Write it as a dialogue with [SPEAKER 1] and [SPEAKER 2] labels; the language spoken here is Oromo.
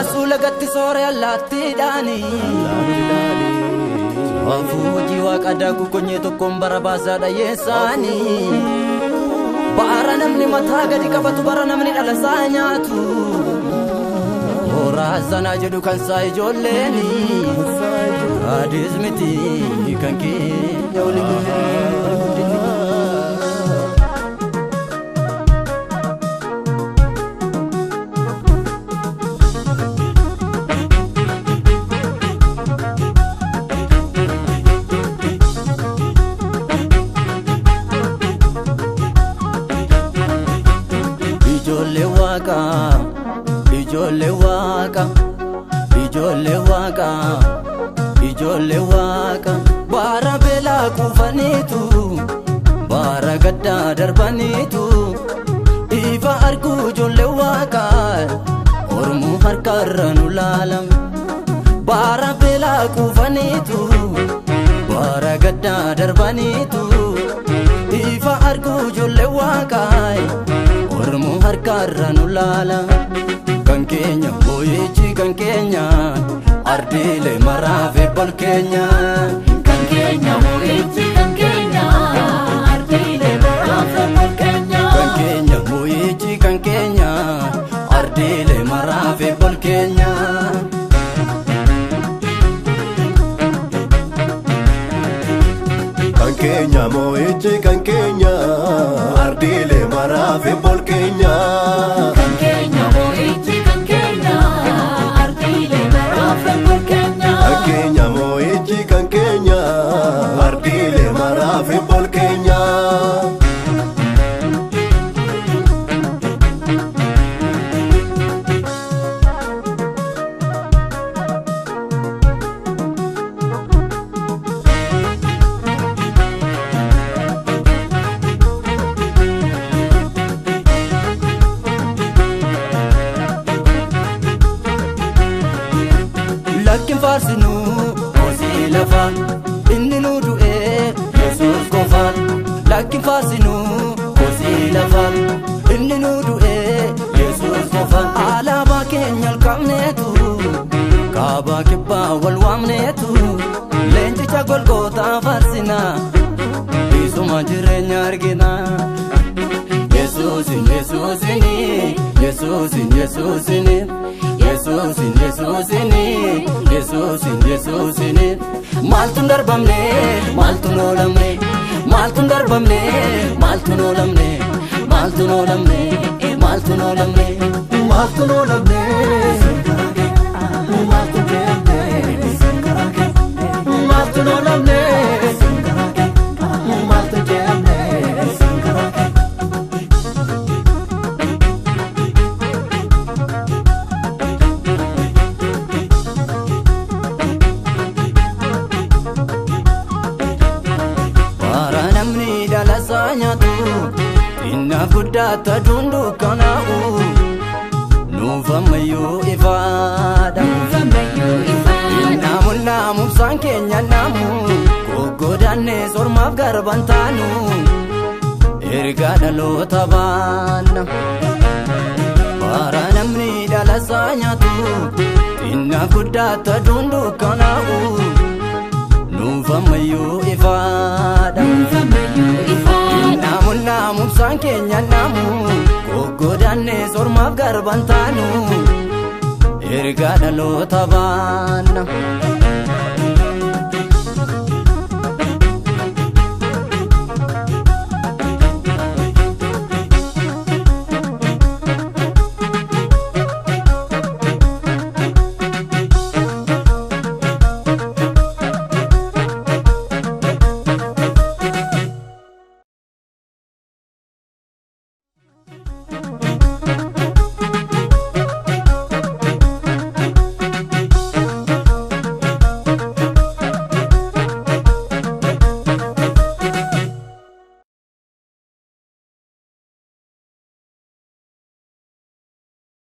[SPEAKER 1] Baasuu lagatti sooree allaattiidhaani Afuuji waaqa daaku konyee tokkoon bara baasaa dhayyeessaani Baara namni mataa gadi qabatu bara namni dhalasaa nyaatu Horaa sanaa jedhu kan saa ijoolleeni Kaadis miti kan keenya waliin Ijoollee waaqa baara beelaa kuufaniitu baara gaddaa darbaniitu ifa arguu ijoollee waaqa ormuu harkarra nu laalam baara beelaa kuufaniitu baara gaddaa darbaniitu ifa arguu ijoollee waaqa ormuu harkarra nu laalam kan keenya mooyichi kan keenya Ardiilee maraafi bol keenya
[SPEAKER 2] kan keenya mooyichi kan keenya Ardiilee maraafi bol keenya
[SPEAKER 1] kan keenya mooyichi kan keenya Ardiilee maraafi bol keenya
[SPEAKER 3] kan keenya mooyichi kan keenya Ardiilee maraafi bol keenya
[SPEAKER 2] kan keenya mooyichi kan keenya Ardiilee maraafi bol keenya
[SPEAKER 3] kan keenya mooyichi kan keenya Ardiilee maraafi bol keenya
[SPEAKER 1] Lakkin faarsinu kosii lafa inni nu du'ee Yesuus qofaan Lakkin faarsinu kosii lafa inni nu du'ee Yesuus qofaan Alaabaa keenya ol qabneetu kaabaa kibbaa wal waamneetu leenjicha Golgootaa faarsina isuma jireenya argina Yesuusin Yesuusini Yesuusin Yesuusini Yesuusin Yesuusini Yesuusin Yesuusini Maaltu darbamne maaltu noolamne Maaltu darbamne maaltu noolamne Maaltu noolamne maaltu noolamne Maaltu noolamne Maaltu deemne Maaltu noolamne Maaltu deemne Inna guddaa taduun dukkanaa'u nuufammayyuu ifaadha Inna mul'aamubsaan keenya naamu goggodaannee sormaaf garban taanu ergaa dhaloota baanna Baara namni dhalasaa nyaatu inna guddaa taduun dukkanaa'u nuufammayyuu ifaadha Naamubsaan keenya naamu goggodaannee sormaaf garban taanu ergaa dhaloota baanna